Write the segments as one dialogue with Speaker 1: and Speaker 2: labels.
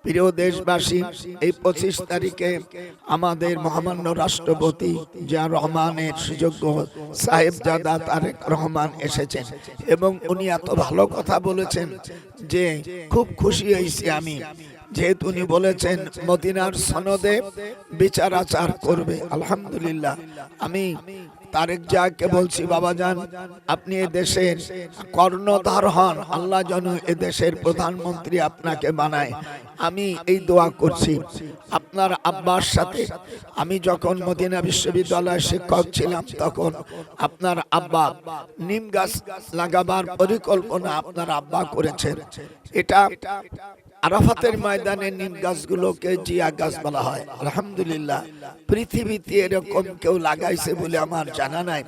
Speaker 1: প্রিয় দেশবাসী, এই 25 তারিখে আমাদের মহামান্য রাষ্ট্রপতি জিয়া রহমানের সুযোগ্য সাহেবজাদা তারেক রহমান এসেছেন এবং উনি এত ভালো কথা বলেছেন যে খুব খুশি হয়েছি আমি, যেহেতু উনি বলেছেন মদিনার সনদে বিচার আচার করবে। আলহামদুলিল্লাহ। আমি তারেক জিয়াকে বলছি, বাবাজান আপনি এ দেশের কর্ণধার হন, আল্লাহ যেন এ দেশের প্রধানমন্ত্রী আপনাকে বানায়। আমি এই দোয়া করছি। আপনার আব্বার সাথে আমি যখন মদিনা বিশ্ববিদ্যালয়ের শিক্ষক ছিলাম তখন আপনার আব্বা নিম গাছ লাগাবার পরিকল্পনা আপনার আব্বা করেছেন। এটা আরাফাতের ময়দানে নিম গাছগুলোকে জিয়া গাছ বলা হয়। আলহামদুলিল্লাহ, পৃথিবীতে এরকম কেউ লাগাইছে বলে আমার জানা নাই।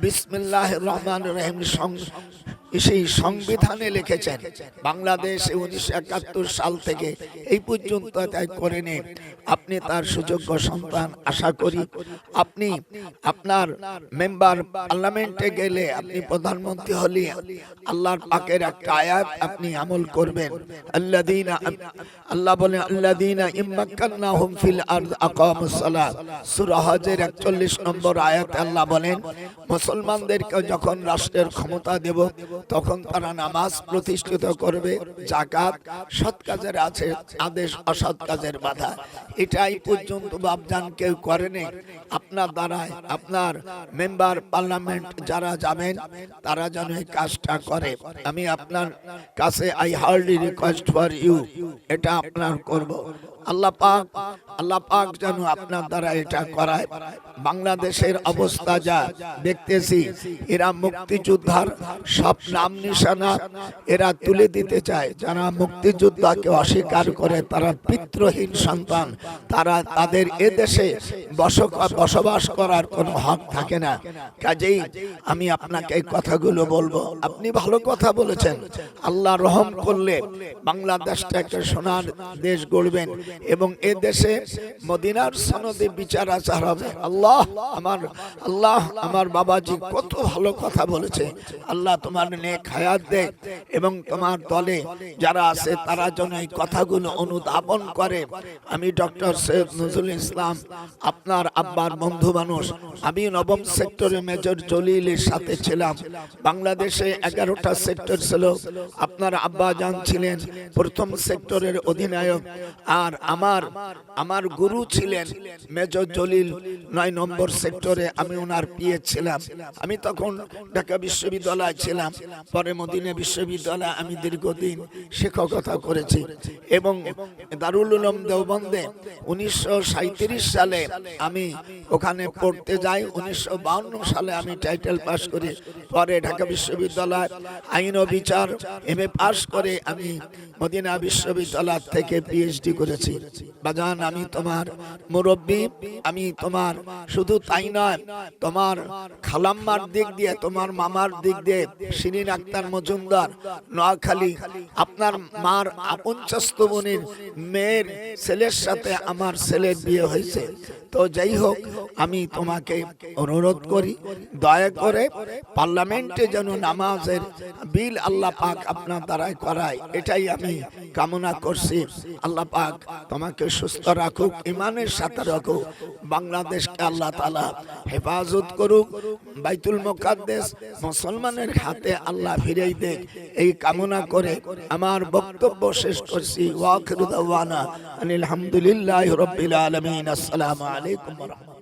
Speaker 1: বিসমিল্লাহির রহমানির রহিম সেই সংবিধানে লিখেছেন বাংলাদেশ 1971 সাল থেকে এই পর্যন্ত তাই করেনি। আপনি তার সুযোগ্য সন্তান, আশা করি আপনি আপনার মেম্বার পার্লামেন্টে গেলে, আপনি প্রধানমন্ত্রী হলে আল্লাহর পাকের একটা আয়াত আপনি আমল করবেন। আল্লাহ বলেন আল্লাযীনা ইম্মাক্কান্নাহুম ফিল আরদ আকামুস সালাত, সূরা হজের 41 নম্বর আয়াতে আল্লাহ বলেন মুসলমানদেরকে যখন রাষ্ট্রের ক্ষমতা দেব তখন তারা নামাজ প্রতিষ্ঠিত করবে, যাকাত, সৎ কাজের আছে আদেশ, অসৎ কাজের বাধা। এটাই পর্যন্ত বাপজান কেউ করেনি। আপনার দ্বারায় আপনার মেম্বার পার্লামেন্ট যারা যাবেন তারা যেন এই কাজটা করে। আমি আপনার কাছে I hardly request for you, এটা আপনার করব। আল্লাহ পাক যেন আপনার দ্বারা এটা করায়। বাংলাদেশের অবস্থা যা দেখতেছি, এরা মুক্তিযোদ্ধার সব নাম নিশানা এরা তুলে দিতে চায়। যারা মুক্তিযোদ্ধাকে অস্বীকার করে তারা পিতৃহীন সন্তান, তারা তাদের এ দেশে বসবাস করার কোনো হক থাকে না। কাজেই আমি আপনাকে এই কথাগুলো বলবো। আপনি ভালো কথা বলেছেন, আল্লাহ রহম করলে বাংলাদেশটা একটা সোনার দেশ গড়বেন এবং এ দেশে মদিনার সনদে বিচার আচার হবে। আল্লাহ আমার বাবাজি কত ভালো কথা বলেছে। আল্লাহ তোমার নেক হায়াত দেখ এবং তোমার দলে যারা আছে তারা যেন এই কথাগুলো অনুধাবন করে। আমি ডক্টর সৈয়দ নজরুল ইসলাম, আপনার আব্বার বন্ধু মানুষ, আমি নবম সেক্টরে মেজর জলিলের সাথে ছিলাম। বাংলাদেশে 11টা সেক্টর ছিল, আপনার আব্বা জান ছিলেন প্রথম সেক্টরের অধিনায়ক, আর আমার গুরু ছিলেন মেজর জলিল 9 নম্বর সেক্টরে, আমি ওনার পিএ ছিলাম। আমি তখন ঢাকা বিশ্ববিদ্যালয়ে ছিলাম, পরে মদিনা বিশ্ববিদ্যালয়ে আমি দীর্ঘদিন শিক্ষকতা করেছি এবং দারুল উলুম দেওবন্দে 1937 সালে আমি ওখানে পড়তে যাই। 1952 সালে আমি টাইটেল পাস করি। পরে ঢাকা বিশ্ববিদ্যালয় আইন ও বিচার এমএ পাস করে আমি মদিনা বিশ্ববিদ্যালয় থেকে পিএইচডি করেছি। বাজান আমি তোমার মুরব্বী, আমি তোমার শুধু তাই নয়, তোমার খালাম্মার দিক দিয়ে, তোমার মামার দিক দিয়ে শিরিন আক্তার মজুমদার নোয়াখালী, আপনার মার 50 বোনের মেয়ের ছেলের সাথে আমার ছেলের বিয়ে হয়েছে। তো যাই হোক, আমি তোমাকে অনুরোধ করি দয়া করে পার্লামেন্টে যেন নামাজের বিল আল্লাহ পাক আপনার দ্বারাই করায়, এটাই আমি কামনা করছি। আল্লাহ পাক তোমাকে সুস্থ রাখুক, ইমানের সাথে রাখুক, বাংলাদেশকে আল্লাহ তাআলা হেফাজত করুক, বাইতুল মুকাদ্দাস মুসলমানের হাতে আল্লাহ ফিরিয়ে দেখ, এই কামনা করে আমার বক্তব্য শেষ করছি। ওয়া আখিরু দাওয়ানা আলহামদুলিল্লাহি রাব্বিল আলামিন। আসসালামু আলাইকুম ওয়া রাহমাতুল্লাহ।